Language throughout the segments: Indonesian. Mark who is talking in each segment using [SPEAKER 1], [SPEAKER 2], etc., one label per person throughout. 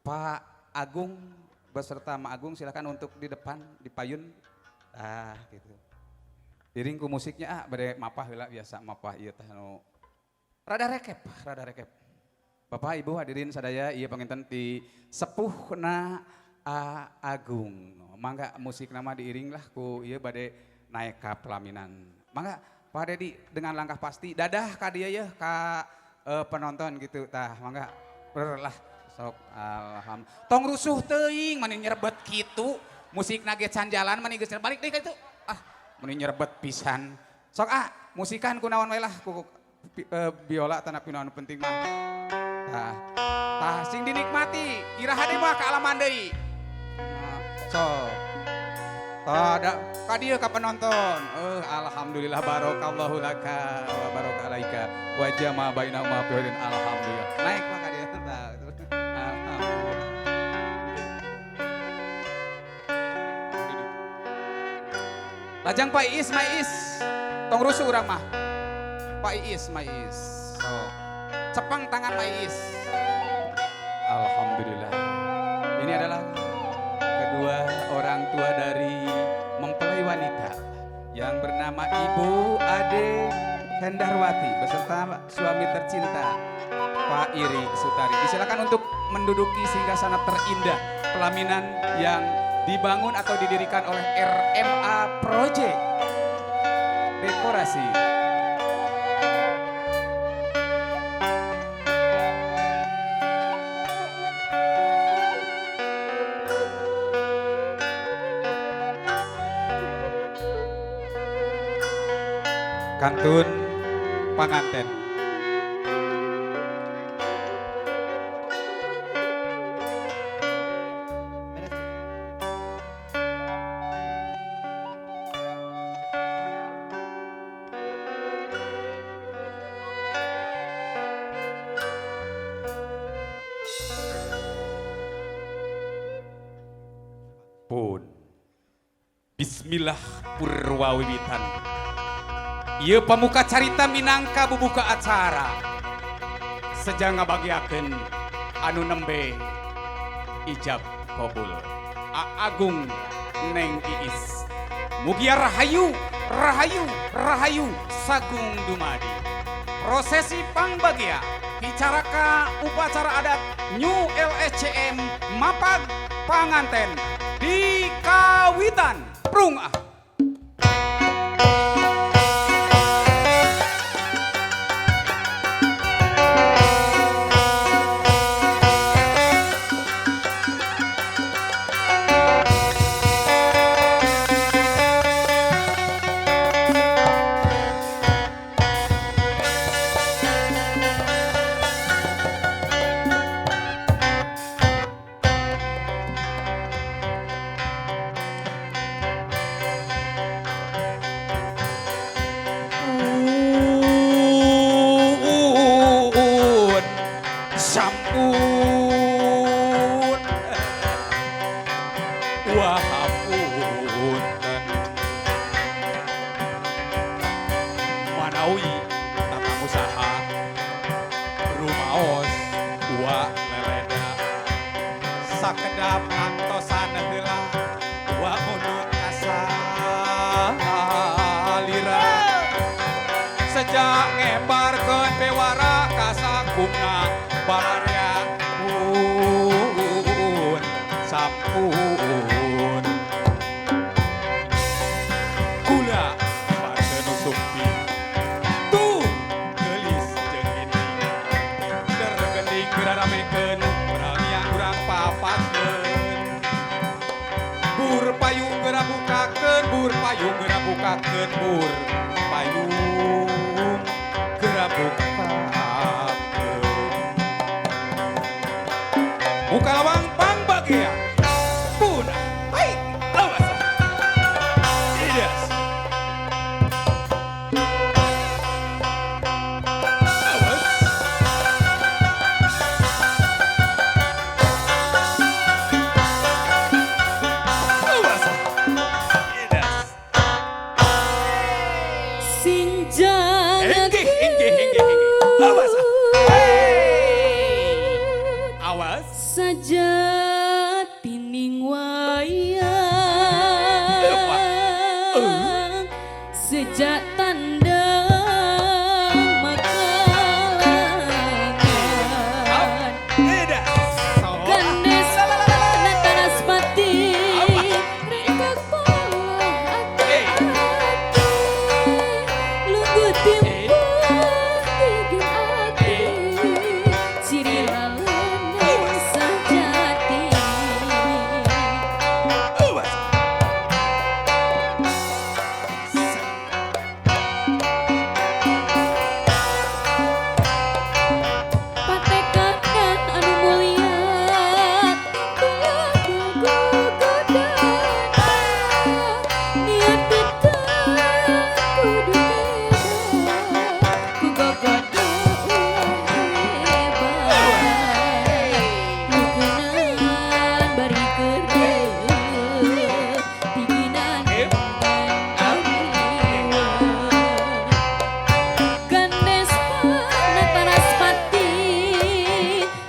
[SPEAKER 1] Pak Agung beserta Ma Agung silakan untuk di depan di payun. Gitu. Diring ku musiknya bade mapah heula biasa mapah ieu teh nu rada rekep. Bapak Ibu hadirin sadaya ieu panginten ti sepuhna Agung. Mangga musik nama diiring lah ku ieu bade naik ka pelaminan. Mangga Pak Dedi dengan langkah pasti dadah ka dieu ya ka penonton gitu tah mangga lah sok alhamdulillah. Tong rusuh teuing mani nyerebet kitu musik nage can jalan mani geus balik deui ka itu. Mani nyerebet pisan. Sok musikan ku naon wae lah ku biola tanapi naon penting mah. Tah sing dinikmati iraha deui mah kaalaman deui. Sok. Tada ka dieu ka penonton. Alhamdulillah barokallahu laka wa baraka alaika wa jama bainahuma fi alhamdulillah. Naik mah ka dieu. Alhamdulillah. Lajang Pak Iis, Maiis. Tong rusuh urang mah. Pak Iis, Maiis. So. Cepang tangan Maiis. Alhamdulillah. Ini adalah kedua orang tua dari mempelai wanita yang bernama Ibu Ade Hendarwati beserta suami tercinta Pak Iri Sutari. Disilakan untuk menduduki singgasana terindah pelaminan yang dibangun atau didirikan oleh RMA Project Dekorasi. Kantun panganten. Pun Bismillah purwawiwitan. Ieu pamuka carita minangka bubuka acara. Sejang ngabagiakeun anu nembe ijab qabul. Agung Neng Iis. Mugia rahayu, rahayu, rahayu sagung dumadi. Prosesi pangbagia bicaraka upacara adat New LSCM Mapag Panganten di Kawitan Prung sampun wahapunten manawi tata usaha rumaos wa leleda sakedap antosan heula wa undut asa lira sejak ngembarkeun bewara ka sakungna balarya pun sampun kula parkeun usumpi tuh geulis jeung gini dergending geraramekeun ramiang urang papatkeun bur payung gerabukakeun bur payung gerabukakeun bur payung gerabukakeun muka lawang pang bagia punah baik awas yes awas awas yes
[SPEAKER 2] Sinjang
[SPEAKER 1] awas awas
[SPEAKER 2] senja tining wayang sejak tandang makalangan gandes natanaspati rekak pola ati lungguh timpah tigin ati ciri lalana sejati patekanan anu mulia tulaku gugodana niat tetep kudu beda ku gogoda ulah hebat lukenan bari kereu tiginan gandes natanaspati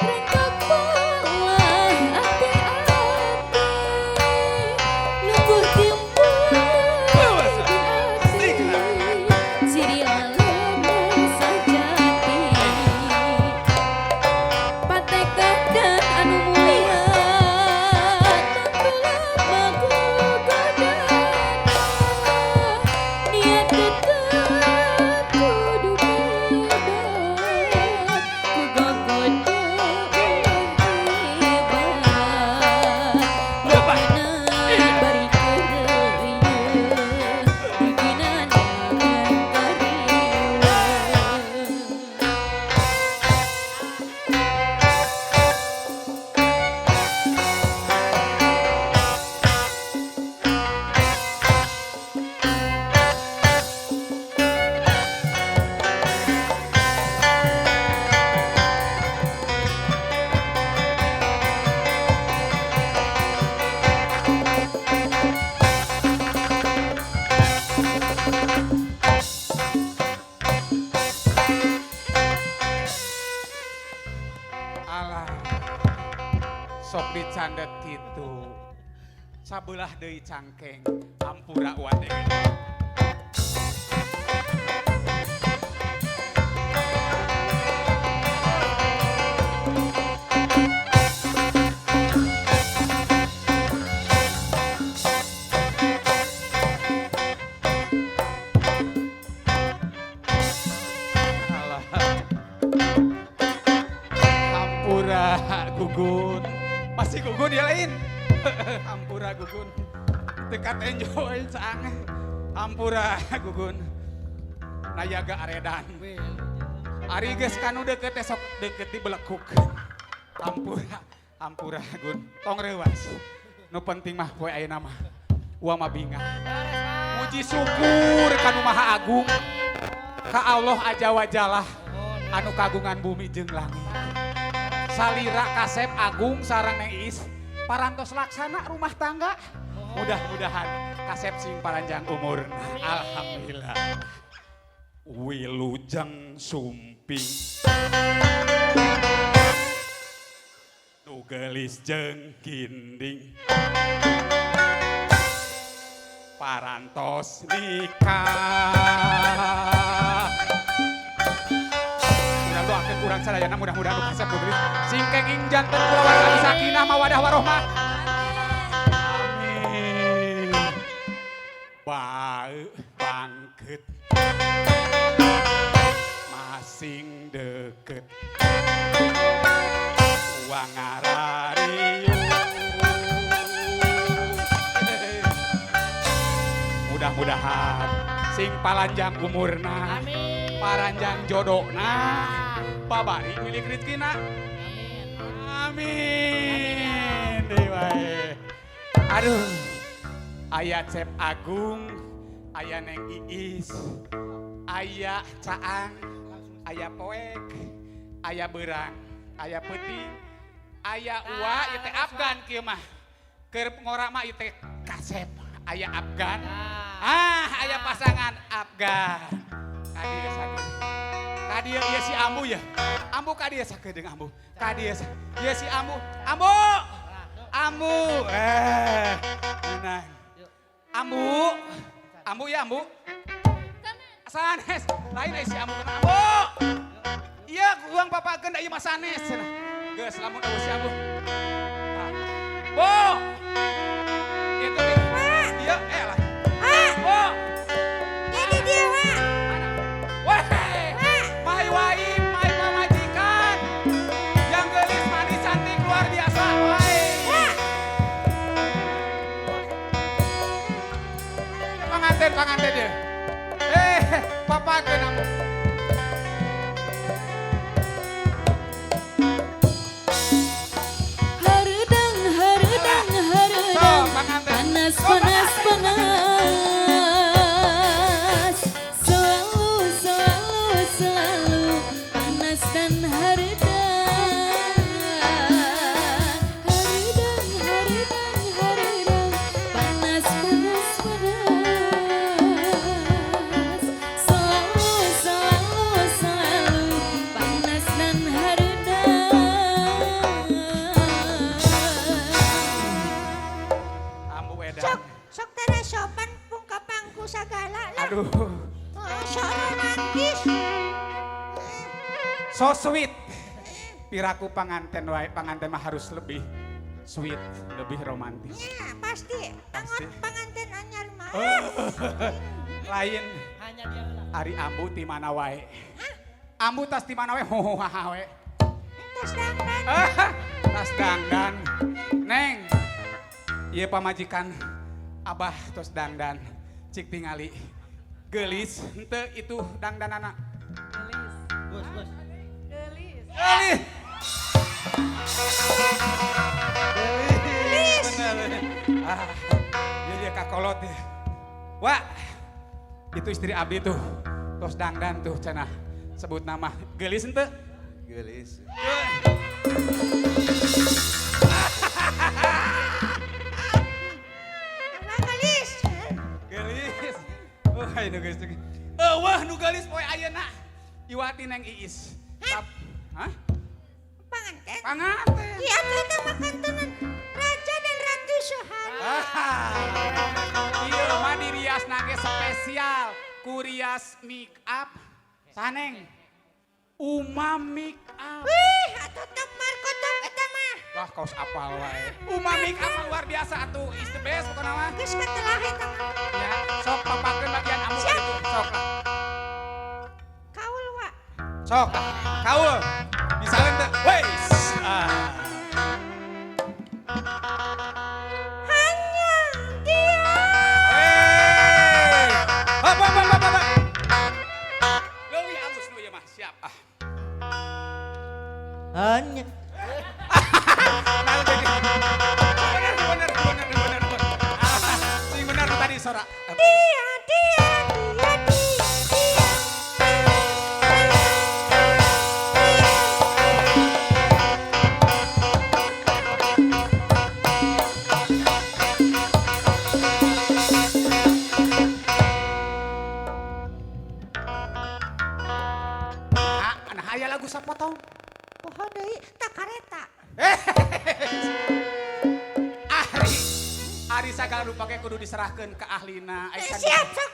[SPEAKER 2] rekak pola ati-ati lungguh timpah tigin ati ciri lalana sejati patekanan anu mulia tangtulah magugodana niat tetep kudu beda ku gogoda ulah hebat lukenan bari kereu tiginan
[SPEAKER 1] Alah, sok dicandet gitu. Sabelah deui cangkeng, ampura wadeg. Alah, ampura gugun. Masih gugun ya lain. Ampura gugun. Dekat enjoy sang. Ampura gugun. Nayaga aredan. Ari geus kanu deket esok deket di belekuk. Ampura gun. Tong rewas. Nu penting mah poe ayeuna mah. Ua mah bingah. Muji syukur kanu Maha Agung. Ka Allah aja wajalah anu kagungan bumi jeung langit. Salira Kasep Agung sareng Neng Iis parantos laksana rumah tangga. Mudah-mudahan Kasep sing paranjang umur. Alhamdulillah. Wilujeng sumping nu geulis jeung kinding parantos nikah. Urang doakeun urang sadayana mudah-mudahan nu Kasep nu geulis sing kenging janten kulawarga sakinah mawadah warohmah. Amin. Bae bangkeut masing deket uang ngarariu. Mudah-mudahan sing palanjang umurna, paranjang jodohna, pabari milik rezekina. Amin. Dewae. Aduh, aya Cep Agung, aya Neng Iis, aya Caang, aya Poek, aya Berang, aya Peti, aya Uwa, ieu teh Afgan kieu mah. Keur ngora mah ieu teh Kasep, aya Afgan. Aya pasangan Afgan. Kadieu Kadia ieu si Ambu ya. Ambu kadia sakedeung Ambu. Kadia ieu si Ambu. Ambu. Ambu. Menang. Ambu. Ambu ya Ambu. Sanes. Lain si Ambu kena Ambu. Iya, uang papakeun da ieu mah sanes cenah. Geus lamun eueuh si Ambu. Bu. Itu dia lah. Bu.
[SPEAKER 3] Jadi dia mah.
[SPEAKER 1] Weh. My wife, my pamajikan. Yang gelis manis cantik luar biasa. Weh. Panganten dia. Papakeun Ambu.
[SPEAKER 2] Hareudang, hareudang, hareudang, panas, panas, panas. Selalu, selalu, selalu panas dan hareudang. Hareudang, hareudang, hareudang, panas, panas, panas. Selalu, selalu, selalu panas dan hareudang.
[SPEAKER 1] Ambu edan.
[SPEAKER 3] Sok tara sopan pungkapangku sagala lah.
[SPEAKER 1] Aduh.
[SPEAKER 3] Sok romantis.
[SPEAKER 1] So sweet. Piraku panganten wae, panganten mah harus lebih sweet, lebih romantis.
[SPEAKER 3] Ya pasti.
[SPEAKER 1] Pasti.
[SPEAKER 3] Angon panganten anyar mah.
[SPEAKER 1] Lain Ari Ambu ti mana wae. Ambu tas ti mana wae hohoha wae.
[SPEAKER 3] Terus dandan.
[SPEAKER 1] Tas dandan. Neng. Ieu pamajikan Abah tos dandan. Cik tingali geulis henteu itu dangdanana. Gelis. Gelis. Bener. Dia kakolot ya. Wah, itu istri abdi tuh. Tos dangdan tuh cenah. Sebut nama. Gelis henteu?
[SPEAKER 4] Gelis.
[SPEAKER 3] Abang gelis.
[SPEAKER 1] Gelis. Wah, nu geus. Wah, nu gelis poe ayeuna. Iwati neng Iis. Hah?
[SPEAKER 3] Panganten.
[SPEAKER 1] Panganten.
[SPEAKER 3] Iya tuh itu makantenan Raja dan Ratu Sohari.
[SPEAKER 1] Iya mah dirias nage spesial. Kurias make up. Saneng. Uma make up.
[SPEAKER 3] Wih, atuh temar kotok eta mah.
[SPEAKER 1] Wah, kaos apal wae. Uma make up mah luar biasa atuh. Is the best pokona mah.
[SPEAKER 3] Geus katelah eta mah.
[SPEAKER 1] Ya, sok papakeun bagian Ambu
[SPEAKER 3] Siap.
[SPEAKER 1] itu. Sok lah.
[SPEAKER 3] Kaul wa.
[SPEAKER 1] Sok lah. Kaul. Misalnya teh. Weis.
[SPEAKER 3] Hanya dia.
[SPEAKER 1] Hey. Apa. Leuwih alus nu ieu mah. Siap.
[SPEAKER 4] Hanya.
[SPEAKER 1] Bener. Sing bener nu tadi sora.
[SPEAKER 3] Dia.
[SPEAKER 1] Nah, aya lagu sapotong.
[SPEAKER 3] Pohon deui tak kareta.
[SPEAKER 1] Ari sagala nu pake kudu diserahkeun ka ahlina.
[SPEAKER 3] Siap, sok.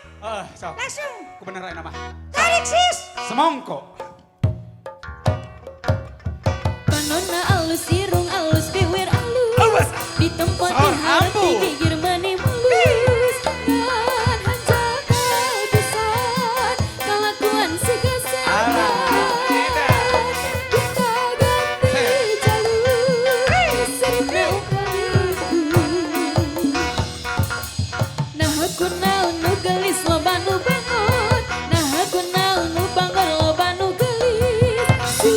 [SPEAKER 1] Sok.
[SPEAKER 3] Langsung.
[SPEAKER 1] Kubener nama.
[SPEAKER 3] Tarik sis.
[SPEAKER 1] Semongko.
[SPEAKER 2] Panonna alus irung alus biwir alus di tempat
[SPEAKER 1] Sor
[SPEAKER 2] di hati
[SPEAKER 1] Ambu.
[SPEAKER 2] gigir mani mulus dan hanjakan pisan kelakuan si kesetan kita ganti jalur seripna ukariku nah aku naon nu geus loba nu bangun nah aku naon nu bangor loba nu gelis si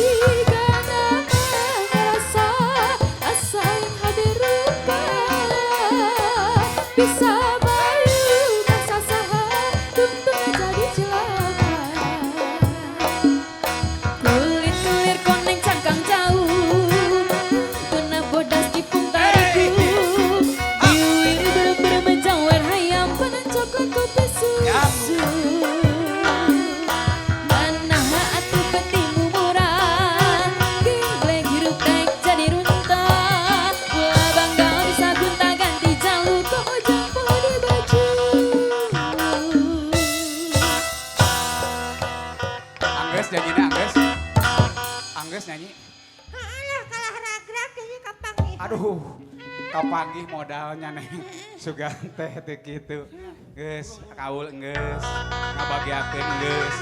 [SPEAKER 1] Aduh, kapanggih modalnya nih. Sugan teh teh gitu. Geus, kaul geus, ngabagiakeun geus.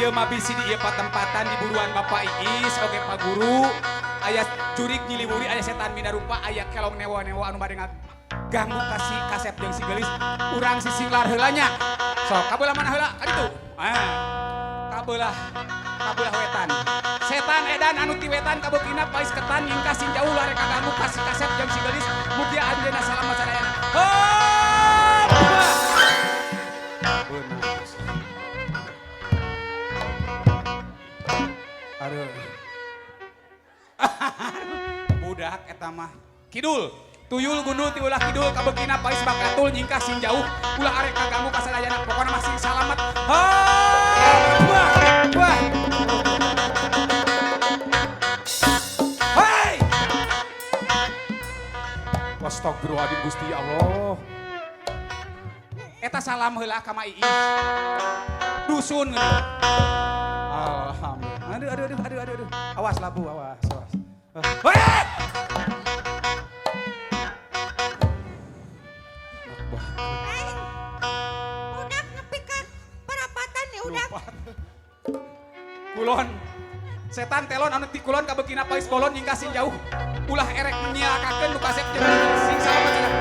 [SPEAKER 1] Ieu mah bisi di ieu patempatan di buruan Bapak Iis oge Pak Guru. Aya curik nyiliwuri, aya setan minarupa, aya kelong newo-newo anu bade ganggu kasih kasep jeung si gelis. Urang sisinglar heulanya. Sok kabelah mana heula? Ka ditu. Kabelah wetan. Setan edan anu ti wetan kabeukina pais ketan nyingkasin jauh lare kaganggu kasih kasep jeung si gelis. Mugia anjeunna salamat sadayana. Aduh. Budak eta mah. Kidul. Tuyul gundul ti ulah kidul kabeukina pais bakatul nyingkasin jauh. Ulah arek kaganggu ka sadayana pokona masih salamet. Wah. Hei! Astagfirullahaladzim Gusti Allah. Eta salam heula ka Iis. Dusun gitu. Alhamdulillah. Aduh. Awas labu, awas. Hei!
[SPEAKER 3] Udah nepi ka parapatan ya udah.
[SPEAKER 1] Kulon. Setan telon anu ti kulon kabeukina pais bolon nyingkasin jauh. Ulah erek nyiakakeun nu kasep jeung sing salamet cenah.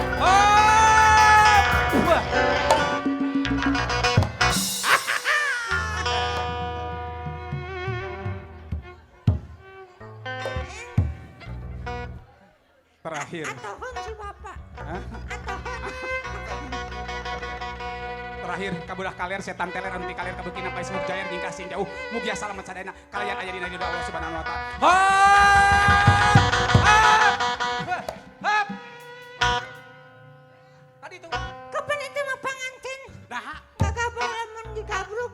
[SPEAKER 1] Terakhir.
[SPEAKER 3] Atohon si bapak.
[SPEAKER 1] Hah?
[SPEAKER 3] Atohon.
[SPEAKER 1] Terakhir kabulah kalian setan teler anu ti kalian kabeukina pais muk jair nyingkasin jauh. Mugia salamet sadayana kalian aya dina ridho Allah Subhanahu wa taala. Tadi itu.
[SPEAKER 3] Kapan itu mah panganten?
[SPEAKER 1] Nah,
[SPEAKER 3] Kagabung lamun digabruk.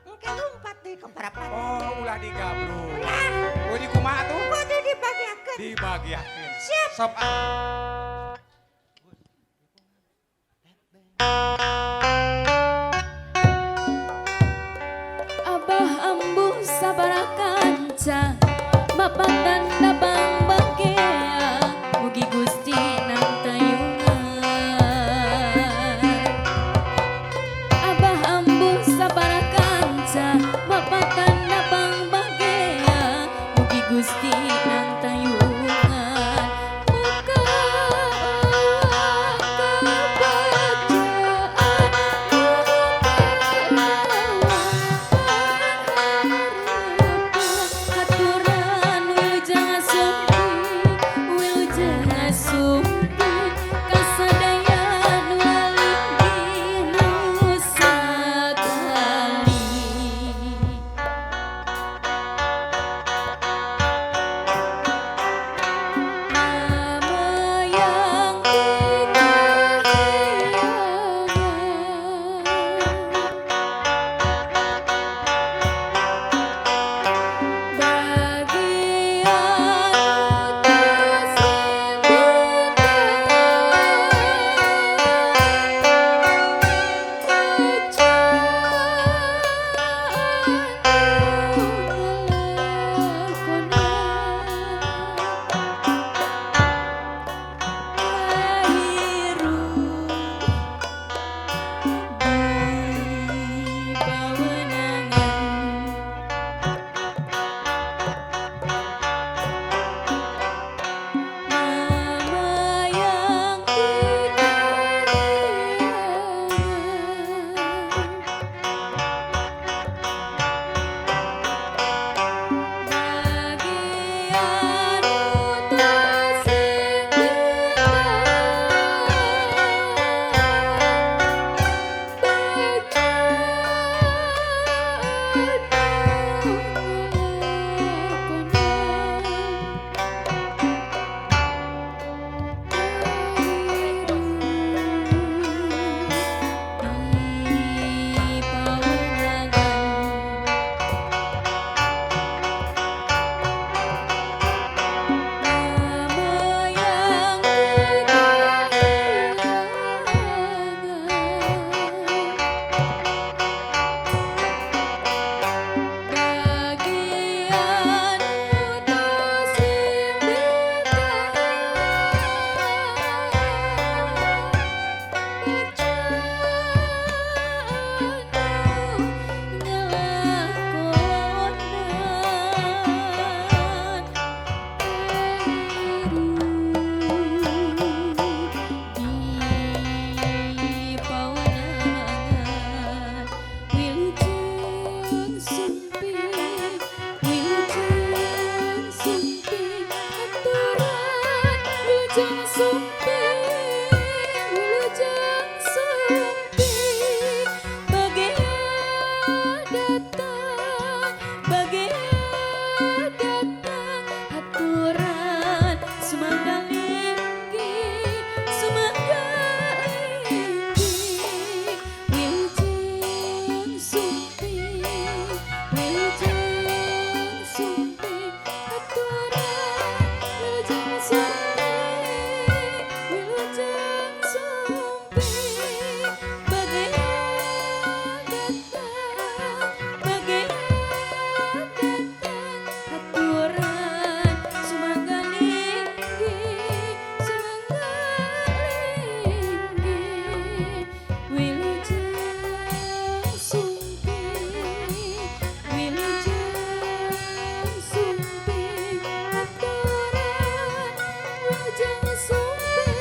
[SPEAKER 3] Engke lumpat deui ka parapatan.
[SPEAKER 1] oh ulah digabruk.
[SPEAKER 3] Ulah.
[SPEAKER 1] Oh di kumaha tuh?
[SPEAKER 3] Kudu dibagiakeun.
[SPEAKER 1] Dibagiakeun.
[SPEAKER 3] Siap.
[SPEAKER 1] Sop.
[SPEAKER 2] Abah ambuh sabarakanca Bapak tanda bang bagea Mugi Gusti nang tayungan Abah ambuh sabarakanca Bapak tanda bang bagea Mugi Gusti nang tayungan Muka wilujeng sumping, wilujeng sumping, bagia datang, bagia datang, aturan sumangga linggi, sumangga linggi, wilujeng sumping, wilujeng sumping, aturan wilujeng sumping, wilujeng sumping, bagia datang, bagia datang, aturan sumangga linggi, sumangga linggi, wilujeng sumping, wilujeng sumping, aturan wilujeng sumping,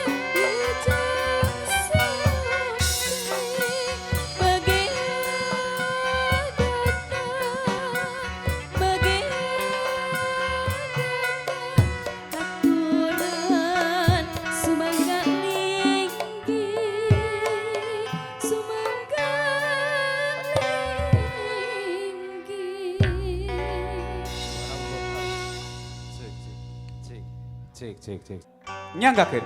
[SPEAKER 2] wilujeng sumping, bagia datang, bagia aturan sumangga linggi, sumangga linggi.
[SPEAKER 1] Cek. Nyanggakeun.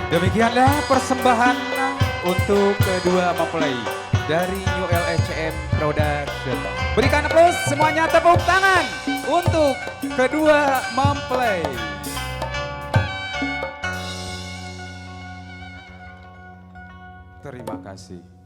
[SPEAKER 1] Demikianlah persembahan untuk kedua mempelai dari New LSCM Production. Berikan aplaus semuanya, tepuk tangan untuk kedua mempelai. Terima kasih.